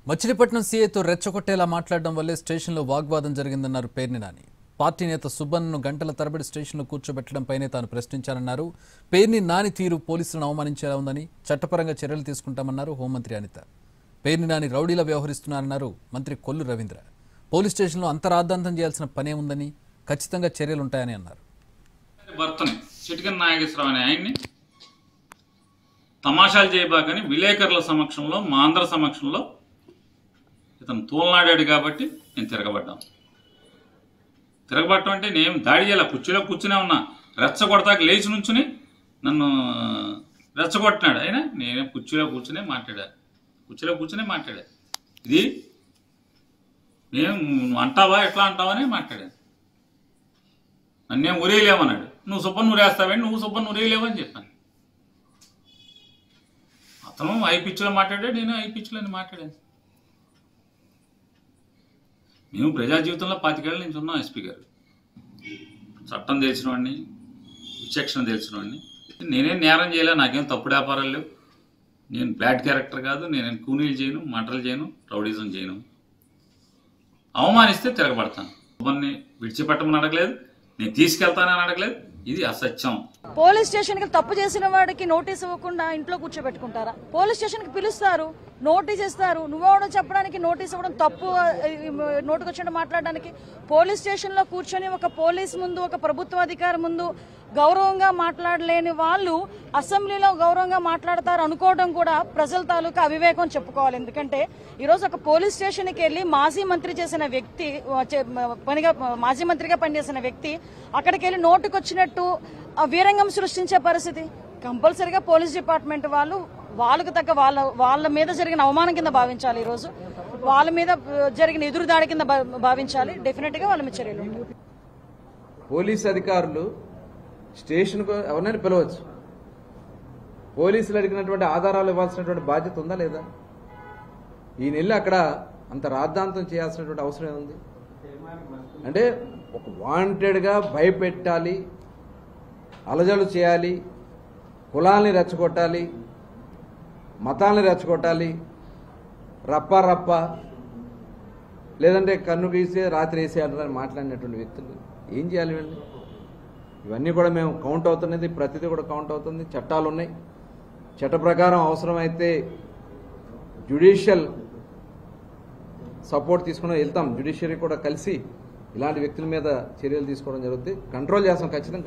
మచిలీపట్నం సీఐతో రెచ్చగొట్టేలా మాట్లాడడం వల్లే స్టేషన్లో వాగ్వాదం జరిగిందన్నారు పేర్ని నాని. పార్టీ నేత సుబ్బన్ను గంటల తరబడి స్టేషన్లో కూర్చోబెట్టడంపైనే తాను ప్రశ్నించానన్నారు. పేర్ని నాని తీరు పోలీసులను అవమానించేలా ఉందని చట్టపరంగా చర్యలు తీసుకుంటామన్నారు హోంమంత్రి అనిత. పేర్ని నాని రౌడీలా వ్యవహరిస్తున్నారన్నారు మంత్రి కొల్లు రవీంద్ర. పోలీస్ స్టేషన్లో అంతరాద్ధాంతం చేయాల్సిన పనే ఉందని, ఖచ్చితంగా చర్యలుంటాయని అన్నారు. భర్తని చిటికన్ నాగేశ్వరరావు అనే ఆయన్ని తమాషాలు చేయబాకని విలేకరుల సమక్షంలో, మా అందరి సమక్షంలో ఇతను తోలనాడాడు కాబట్టి నేను తిరగబట్టం అంటే నేను దాడి చేయాల, కుర్చీలో కూర్చునే ఉన్నా, రెచ్చగొడతాక లేచి నుంచుని నన్ను రెచ్చగొట్టినాడు. అయినా నేనే కుర్చీలో కూర్చునే మాట్లాడా. ఇది నేను అంటావా ఎట్లా అంటావా అని మాట్లాడాను. నన్నేం ఉరేయలేమన్నాడు. నువ్వు సుబ్బన్ ఉరేస్తావేంటి, నువ్వు సుబ్బన్ ఉరేయలేవని చెప్పాను. అతను ఐ పిచ్చిలో మాట్లాడాడు, నేను ఐ పిచ్చిలో మాట్లాడాను. మేము ప్రజా జీవితంలో 25 ఏళ్ళ నుంచి ఉన్నాం. ఎస్పీ గారు చట్టం తెలిసిన వాడిని, విచక్షణ తెలిసిన వాడిని. నేనేం నేరం చేయలే, నాకేం తప్పుడు వ్యాపారాలు లేవు, నేను బ్యాడ్ క్యారెక్టర్ కాదు, నేనేం కూనీలు చేయను, మంటలు చేయను, రౌడీజం చేయను. అవమానిస్తే తిరగబడతాను. సుబ్బన్ని విడిచిపెట్టమని అడగలేదు, నేను తీసుకెళ్తానని అడగలేదు. ఇది అసత్యం. పోలీస్ స్టేషన్ కి తప్పు చేసిన వాడికి నోటీస్ ఇవ్వకుండా ఇంట్లో కూర్చోబెట్టుకుంటారా? పోలీస్ స్టేషన్ కి పిలుస్తారు, నోటీస్ ఇస్తారు. నువ్వెవడో చెప్పడానికి నోటీస్ ఇవ్వడం తప్పు, నోటుకొచ్చి మాట్లాడడానికి. పోలీస్ స్టేషన్ లో కూర్చొని ఒక పోలీస్ ముందు, ఒక ప్రభుత్వ అధికారి ముందు గౌరవంగా మాట్లాడలేని వాళ్ళు అసెంబ్లీలో గౌరవంగా మాట్లాడతారు అనుకోవడం కూడా ప్రజల తాలూకా అవివేకం చెప్పుకోవాలి. ఎందుకంటే ఈరోజు ఒక పోలీస్ స్టేషన్కి వెళ్ళి మాజీ మంత్రిగా పనిచేసిన వ్యక్తి అక్కడికి వెళ్ళి నోటుకొచ్చినట్టు వీరంగం సృష్టించే పరిస్థితి. కంపల్సరీగా పోలీస్ డిపార్ట్మెంట్ వాళ్ళకు తగ్గ వాళ్ళ మీద జరిగిన అవమానం కింద భావించాలి. ఈరోజు వాళ్ళ మీద జరిగిన ఎదురుదాడి కింద భావించాలి. డెఫినెట్ గా వాళ్ళ మీద చర్యలు ఉంటాయి. పోలీస్ అధికారులు స్టేషన్కు ఎవరినైనా పిలవచ్చు. పోలీసులు అడిగినటువంటి ఆధారాలు ఇవ్వాల్సినటువంటి బాధ్యత ఉందా లేదా? ఈ నెల అక్కడ అంత రాద్ధాంతం చేయాల్సినటువంటి అవసరం ఏముంది? అంటే ఒక వాంటెడ్గా భయపెట్టాలి, అలజడు చేయాలి, కులాల్ని రెచ్చగొట్టాలి, మతాల్ని రెచ్చగొట్టాలి, రప్ప లేదంటే కన్ను గీసే రాత్రి వేసే అంటారని మాట్లాడినటువంటి వ్యక్తులు ఏం చేయాలి? వీళ్ళు ఇవన్నీ కూడా మేము కౌంట్ అవుతున్నది, ప్రతిదీ కూడా కౌంట్ అవుతుంది. చట్టాలు ఉన్నాయి, చట్ట ప్రకారం అవసరమైతే జ్యుడిషియల్ సపోర్ట్ తీసుకుని వెళ్తాం. జ్యుడిషియరీ కూడా కలిసి ఇలాంటి వ్యక్తుల మీద చర్యలు తీసుకోవడం జరుగుతుంది. కంట్రోల్ చేస్తాం ఖచ్చితంగా.